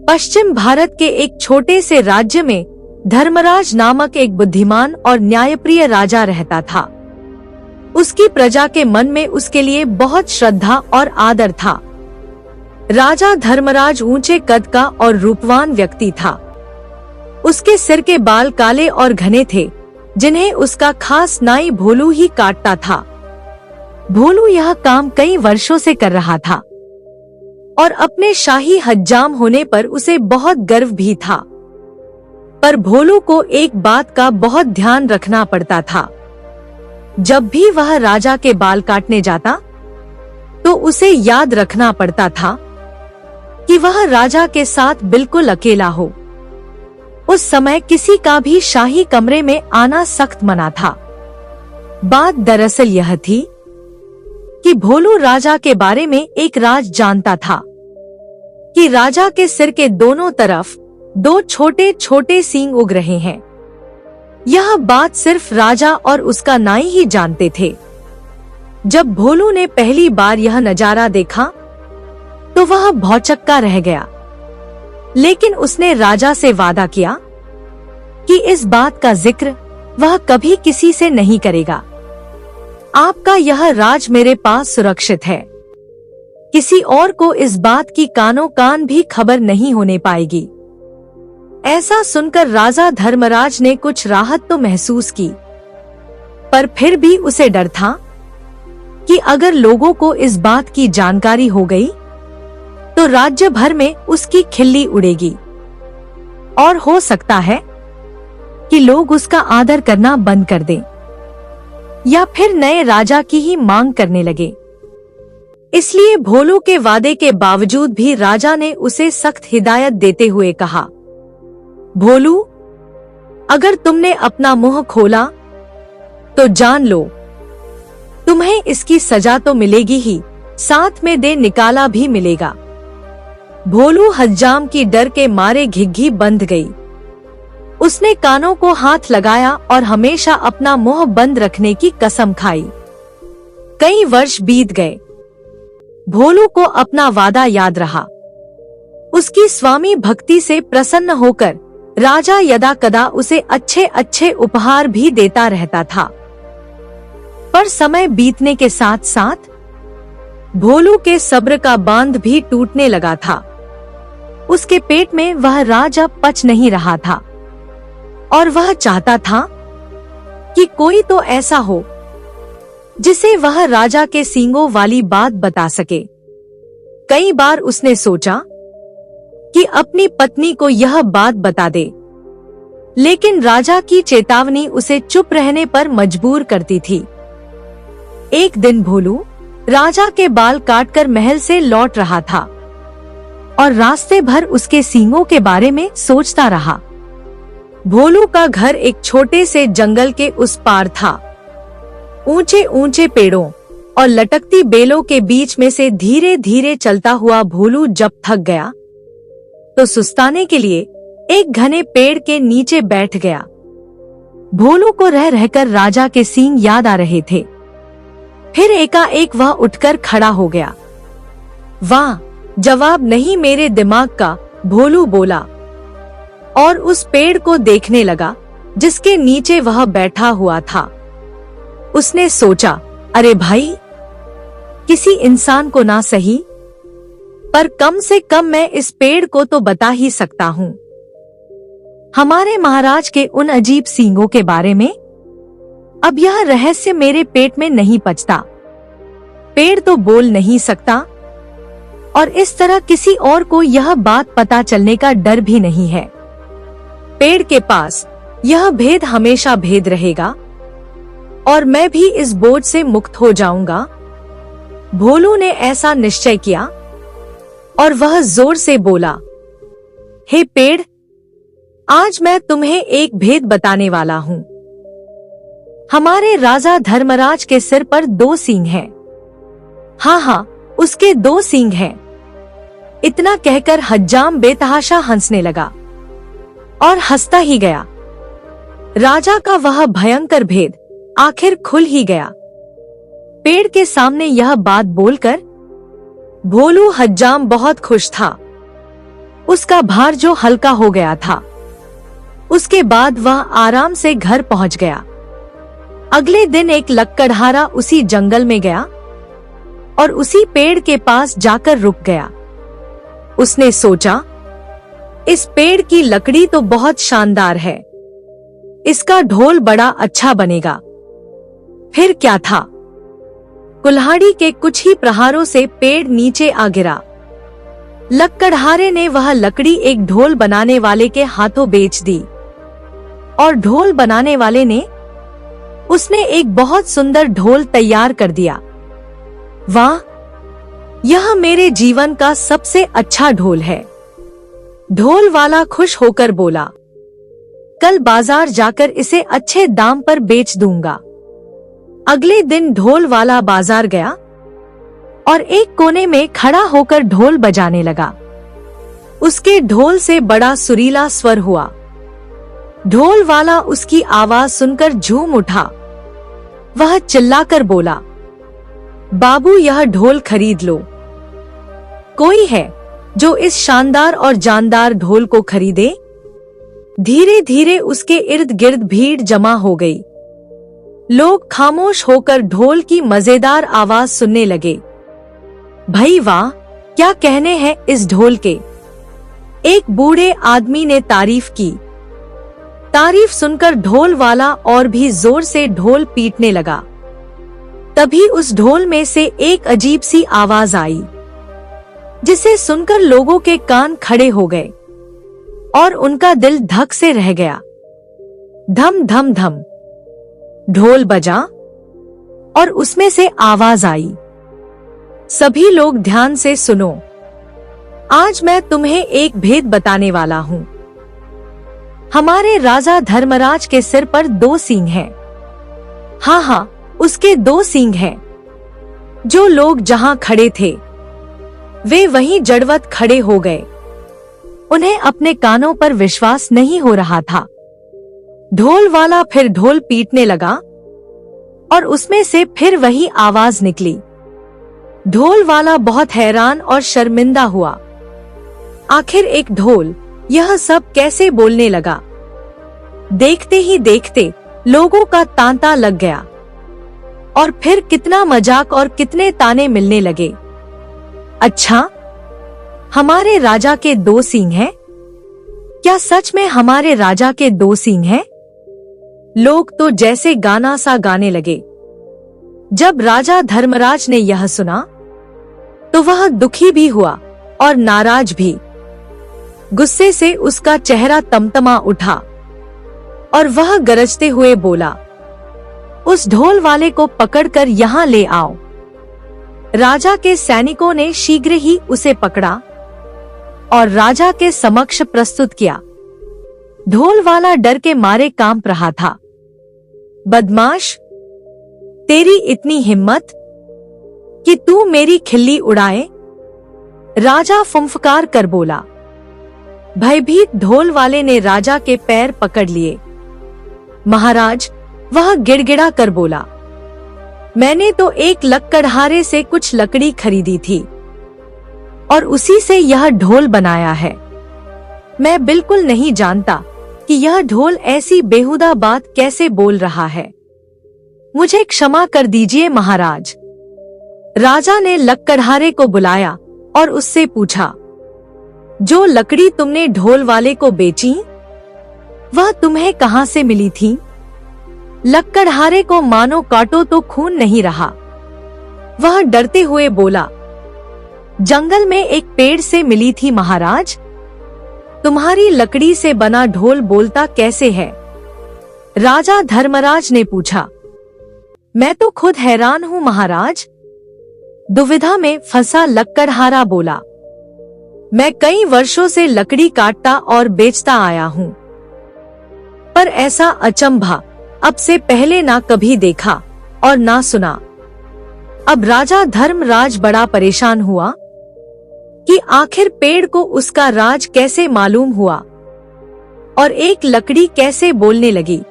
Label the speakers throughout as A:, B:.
A: पश्चिम भारत के एक छोटे से राज्य में धर्मराज नामक एक बुद्धिमान और न्यायप्रिय राजा रहता था। उसकी प्रजा के मन में उसके लिए बहुत श्रद्धा और आदर था। राजा धर्मराज ऊंचे कद का और रूपवान व्यक्ति था। उसके सिर के बाल काले और घने थे, जिन्हें उसका खास नाई भोलू ही काटता था। भोलू यह काम कई वर्षों से कर रहा था और अपने शाही हज्जाम होने पर उसे बहुत गर्व भी था। पर भोलू को एक बात का बहुत ध्यान रखना पड़ता था। जब भी वह राजा के बाल काटने जाता तो उसे याद रखना पड़ता था कि वह राजा के साथ बिल्कुल अकेला हो। उस समय किसी का भी शाही कमरे में आना सख्त मना था। बात दरअसल यह थी कि भोलू राजा के बारे में एक राज जानता था कि राजा के सिर के दोनों तरफ दो छोटे छोटे सींग उग रहे हैं। यह बात सिर्फ राजा और उसका नाई ही जानते थे। जब भोलू ने पहली बार यह नजारा देखा तो वह भौचक्का रह गया, लेकिन उसने राजा से वादा किया कि इस बात का जिक्र वह कभी किसी से नहीं करेगा। आपका यह राज मेरे पास सुरक्षित है। किसी और को इस बात की कानों कान भी खबर नहीं होने पाएगी। ऐसा सुनकर राजा धर्मराज ने कुछ राहत तो महसूस की, पर फिर भी उसे डर था कि अगर लोगों को इस बात की जानकारी हो गई तो राज्य भर में उसकी खिल्ली उड़ेगी और हो सकता है कि लोग उसका आदर करना बंद कर दें या फिर नए राजा की ही मांग करने लगे। इसलिए भोलू के वादे के बावजूद भी राजा ने उसे सख्त हिदायत देते हुए कहा, भोलू, अगर तुमने अपना मुंह खोला तो जान लो तुम्हें इसकी सजा तो मिलेगी ही, साथ में दे निकाला भी मिलेगा। भोलू हज्जाम की डर के मारे घिघी बंध गई। उसने कानों को हाथ लगाया और हमेशा अपना मुंह बंद रखने की कसम खाई। कई वर्ष बीत गए। भोलू को अपना वादा याद रहा। उसकी स्वामी भक्ति से प्रसन्न होकर राजा यदा कदा उसे अच्छे अच्छे उपहार भी देता रहता था। पर समय बीतने के साथ साथ भोलू के सब्र का बांध भी टूटने लगा था। उसके पेट में वह राज अब पच नहीं रहा था और वह चाहता था कि कोई तो ऐसा हो जिसे वह राजा के सींगों वाली बात बता सके। कई बार उसने सोचा कि अपनी पत्नी को यह बात बता दे, लेकिन राजा की चेतावनी उसे चुप रहने पर मजबूर करती थी। एक दिन भोलू राजा के बाल काटकर महल से लौट रहा था और रास्ते भर उसके सींगों के बारे में सोचता रहा। भोलू का घर एक छोटे से जंगल के उस पार था। ऊंचे ऊंचे पेड़ों और लटकती बेलों के बीच में से धीरे धीरे चलता हुआ भोलू जब थक गया तो सुस्ताने के लिए एक घने पेड़ के नीचे बैठ गया। भोलू को रह रहकर राजा के सींग याद आ रहे थे। फिर एकाएक वह उठकर खड़ा हो गया। वाह, जवाब नहीं मेरे दिमाग का, भोलू बोला और उस पेड़ को देखने लगा जिसके नीचे वह बैठा हुआ था। उसने सोचा, अरे भाई, किसी इंसान को ना सही पर कम से कम मैं इस पेड़ को तो बता ही सकता हूँ हमारे महाराज के उन अजीब सींगों के बारे में। अब यह रहस्य मेरे पेट में नहीं पचता। पेड़ तो बोल नहीं सकता और इस तरह किसी और को यह बात पता चलने का डर भी नहीं है। पेड़ के पास यह भेद हमेशा भेद रहेगा और मैं भी इस बोझ से मुक्त हो जाऊंगा। भोलू ने ऐसा निश्चय किया और वह जोर से बोला, हे पेड़, आज मैं तुम्हें एक भेद बताने वाला हूँ। हमारे राजा धर्मराज के सिर पर 2 सींग हैं। हाँ, उसके 2 सींग हैं। इतना कहकर हज्जाम बेतहाशा हंसने लगा और हंसता ही गया। राजा का वह भयंकर भेद आखिर खुल ही गया। पेड़ के सामने यह बात बोलकर भोलू हज्जाम बहुत खुश था। उसका भार जो हल्का हो गया था। उसके बाद वह आराम से घर पहुंच गया। अगले दिन एक लकड़हारा उसी जंगल में गया और उसी पेड़ के पास जाकर रुक गया। उसने सोचा, इस पेड़ की लकड़ी तो बहुत शानदार है, इसका ढोल बड़ा अच्छा बनेगा। फिर क्या था, कुल्हाड़ी के कुछ ही प्रहारों से पेड़ नीचे आ गिरा। लकड़हारे ने वह लकड़ी एक ढोल बनाने वाले के हाथों बेच दी और ढोल बनाने वाले ने उसने एक बहुत सुंदर ढोल तैयार कर दिया। वाह, यह मेरे जीवन का सबसे अच्छा ढोल है। ढोल वाला खुश होकर बोला, कल बाजार जाकर इसे अच्छे दाम पर बेच दूंगा। अगले दिन ढोल वाला बाजार गया और एक कोने में खड़ा होकर ढोल बजाने लगा। उसके ढोल से बड़ा सुरीला स्वर हुआ। ढोल वाला उसकी आवाज सुनकर झूम उठा। वह चिल्लाकर बोला, बाबू, यह ढोल खरीद लो। कोई है जो इस शानदार और जानदार ढोल को खरीदे? धीरे धीरे उसके इर्द गिर्द भीड़ जमा हो गई। लोग खामोश होकर ढोल की मजेदार आवाज सुनने लगे। भाई वाह, क्या कहने हैं इस ढोल के, एक बूढ़े आदमी ने तारीफ की। तारीफ सुनकर ढोल वाला और भी जोर से ढोल पीटने लगा। तभी उस ढोल में से एक अजीब सी आवाज आई, जिसे सुनकर लोगों के कान खड़े हो गए और उनका दिल धक से रह गया। धम धम धम ढोल बजा और उसमें से आवाज आई, सभी लोग ध्यान से सुनो, आज मैं तुम्हें एक भेद बताने वाला हूँ। हमारे राजा धर्मराज के सिर पर 2 सींग हैं। हाँ हाँ, उसके 2 सींग हैं। जो लोग जहाँ खड़े थे वे वहीं जड़वत खड़े हो गए। उन्हें अपने कानों पर विश्वास नहीं हो रहा था। ढोल वाला फिर ढोल पीटने लगा और उसमें से फिर वही आवाज निकली। ढोल वाला बहुत हैरान और शर्मिंदा हुआ। आखिर एक ढोल यह सब कैसे बोलने लगा? देखते ही देखते लोगों का तांता लग गया और फिर कितना मजाक और कितने ताने मिलने लगे। अच्छा, हमारे राजा के 2 सींग हैं? क्या सच में हमारे राजा के 2 सींग हैं? लोग तो जैसे गाना सा गाने लगे। जब राजा धर्मराज ने यह सुना तो वह दुखी भी हुआ और नाराज भी। गुस्से से उसका चेहरा तमतमा उठा और वह गरजते हुए बोला, उस ढोल वाले को पकड़कर यहाँ ले आओ। राजा के सैनिकों ने शीघ्र ही उसे पकड़ा और राजा के समक्ष प्रस्तुत किया। ढोल वाला डर के मारे कांप रहा था। बदमाश, तेरी इतनी हिम्मत कि तू मेरी खिल्ली उड़ाए? राजा फुंफकार कर बोला। भयभीत ढोल वाले ने राजा के पैर पकड़ लिए। महाराज, वह गिड़गिड़ा कर बोला, मैंने तो एक लकड़हारे से कुछ लकड़ी खरीदी थी और उसी से यह ढोल बनाया है। मैं बिल्कुल नहीं जानता कि यह ढोल ऐसी बेहुदा बात कैसे बोल रहा है। मुझे क्षमा कर दीजिए महाराज। राजा ने लकड़हारे को बुलाया और उससे पूछा, जो लकड़ी तुमने ढोल वाले को बेची, वह तुम्हें कहाँ से मिली थी? लकड़हारे को मानो काटो तो खून नहीं रहा। वह डरते हुए बोला, जंगल में एक पेड़ से मिली थी महाराज। तुम्हारी लकड़ी से बना ढोल बोलता कैसे है? राजा धर्मराज ने पूछा। मैं तो खुद हैरान हूँ महाराज। दुविधा में फंसा लकड़हारा बोला, मैं कई वर्षों से लकड़ी काटता और बेचता आया हूँ, पर ऐसा अचंभा अब से पहले ना कभी देखा और ना सुना। अब राजा धर्मराज बड़ा परेशान हुआ कि आखिर पेड़ को उसका राज कैसे मालूम हुआ और एक लकड़ी कैसे बोलने लगी।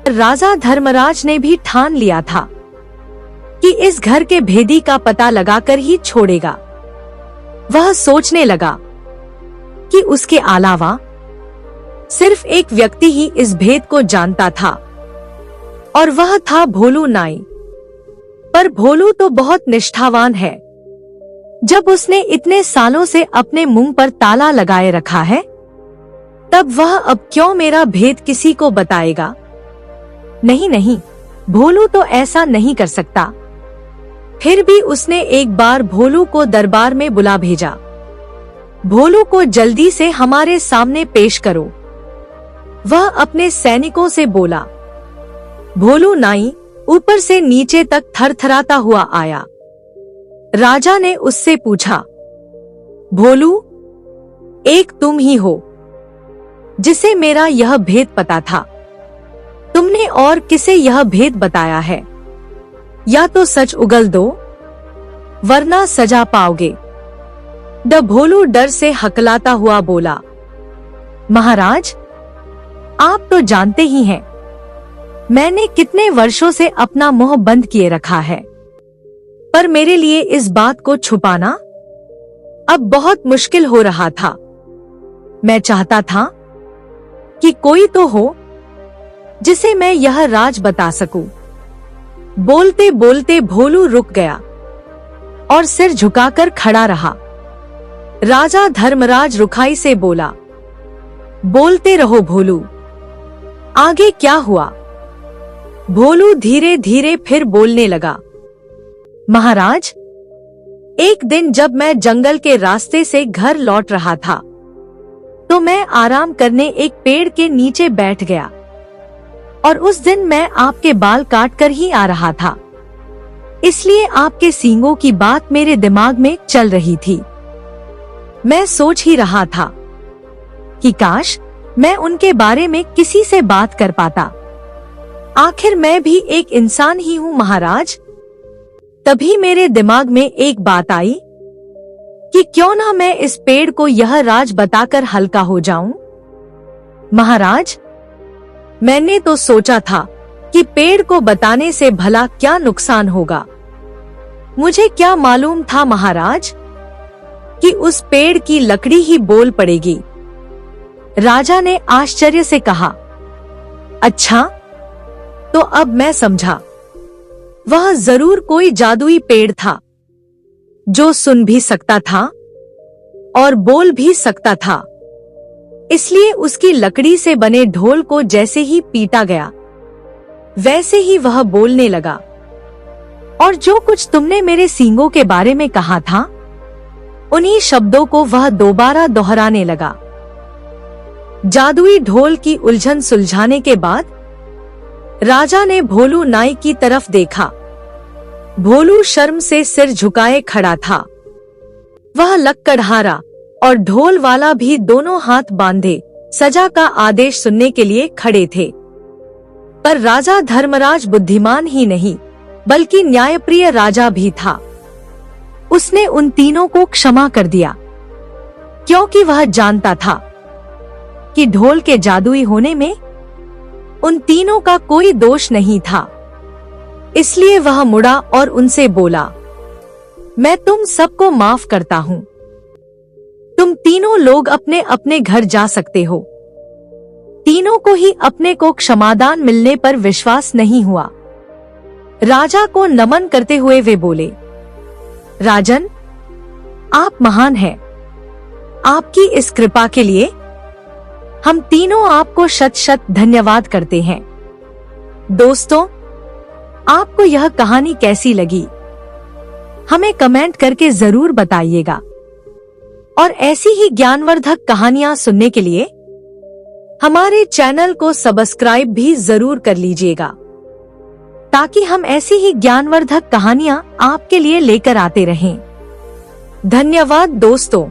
A: राजा धर्मराज ने भी ठान लिया था कि इस घर के भेदी का पता लगाकर ही छोड़ेगा। वह सोचने लगा, क्योंकि उसके अलावा सिर्फ एक व्यक्ति ही इस भेद को जानता था और वह था भोलू नाई। पर भोलू तो बहुत निष्ठावान है। जब उसने इतने सालों से अपने मुंह पर ताला लगाए रखा है, तब वह अब क्यों मेरा भेद किसी को बताएगा? नहीं नहीं, भोलू तो ऐसा नहीं कर सकता। फिर भी उसने एक बार भोलू को दरबार में बुला भेजा। भोलू को जल्दी से हमारे सामने पेश करो। वह अपने सैनिकों से बोला। भोलू नाई ऊपर से नीचे तक थरथराता हुआ आया। राजा ने उससे पूछा, भोलू, एक तुम ही हो जिसे मेरा यह भेद पता था। तुमने और किसे यह भेद बताया है? या तो सच उगल दो, वरना सजा पाओगे। द भोलू डर से हकलाता हुआ बोला, महाराज, आप तो जानते ही हैं, मैंने कितने वर्षों से अपना मुंह बंद किए रखा है। पर मेरे लिए इस बात को छुपाना अब बहुत मुश्किल हो रहा था। मैं चाहता था कि कोई तो हो जिसे मैं यह राज बता सकूं। बोलते बोलते भोलू रुक गया और सिर झुकाकर खड़ा रहा। राजा धर्मराज रुखाई से बोला, बोलते रहो भोलू, आगे क्या हुआ? भोलू धीरे धीरे फिर बोलने लगा, महाराज, एक दिन जब मैं जंगल के रास्ते से घर लौट रहा था, तो मैं आराम करने एक पेड़ के नीचे बैठ गया और उस दिन मैं आपके बाल काट कर ही आ रहा था। इसलिए आपके सींगों की बात मेरे दिमाग में चल रही थी। मैं सोच ही रहा था कि काश मैं उनके बारे में किसी से बात कर पाता। आखिर मैं भी एक इंसान ही हूँ महाराज। तभी मेरे दिमाग में एक बात आई कि क्यों ना मैं इस पेड़ को यह राज बताकर हल्का हो जाऊं। महाराज, मैंने तो सोचा था कि पेड़ को बताने से भला क्या नुकसान होगा। मुझे क्या मालूम था महाराज कि उस पेड़ की लकड़ी ही बोल पड़ेगी। राजा ने आश्चर्य से कहा, अच्छा, तो अब मैं समझा। वह जरूर कोई जादुई पेड़ था जो सुन भी सकता था और बोल भी सकता था। इसलिए उसकी लकड़ी से बने ढोल को जैसे ही पीटा गया, वैसे ही वह बोलने लगा। और जो कुछ तुमने मेरे सींगों के बारे में कहा था, उन्हीं शब्दों को वह दोबारा दोहराने लगा। जादुई ढोल की उलझन सुलझाने के बाद राजा ने भोलू नाई की तरफ देखा। भोलू शर्म से सिर झुकाए खड़ा था। वह लक्कड़हारा और ढोल वाला भी दोनों हाथ बांधे सजा का आदेश सुनने के लिए खड़े थे। पर राजा धर्मराज बुद्धिमान ही नहीं, बल्कि न्यायप्रिय राजा भी था। उसने उन तीनों को क्षमा कर दिया, क्योंकि वह जानता था कि ढोल के जादुई होने में उन तीनों का कोई दोष नहीं था। इसलिए वह मुड़ा और उनसे बोला, मैं तुम सबको माफ करता हूँ। तुम तीनों लोग अपने अपने घर जा सकते हो। तीनों को ही अपने को क्षमादान मिलने पर विश्वास नहीं हुआ। राजा को नमन करते हुए वे बोले, राजन, आप महान हैं। आपकी इस कृपा के लिए हम तीनों आपको शत शत धन्यवाद करते हैं। दोस्तों, आपको यह कहानी कैसी लगी? हमें कमेंट करके जरूर बताइएगा। और ऐसी ही ज्ञानवर्धक कहानियां सुनने के लिए हमारे चैनल को सब्सक्राइब भी जरूर कर लीजिएगा, ताकि हम ऐसी ही ज्ञानवर्धक कहानियां आपके लिए लेकर आते रहें। धन्यवाद दोस्तों।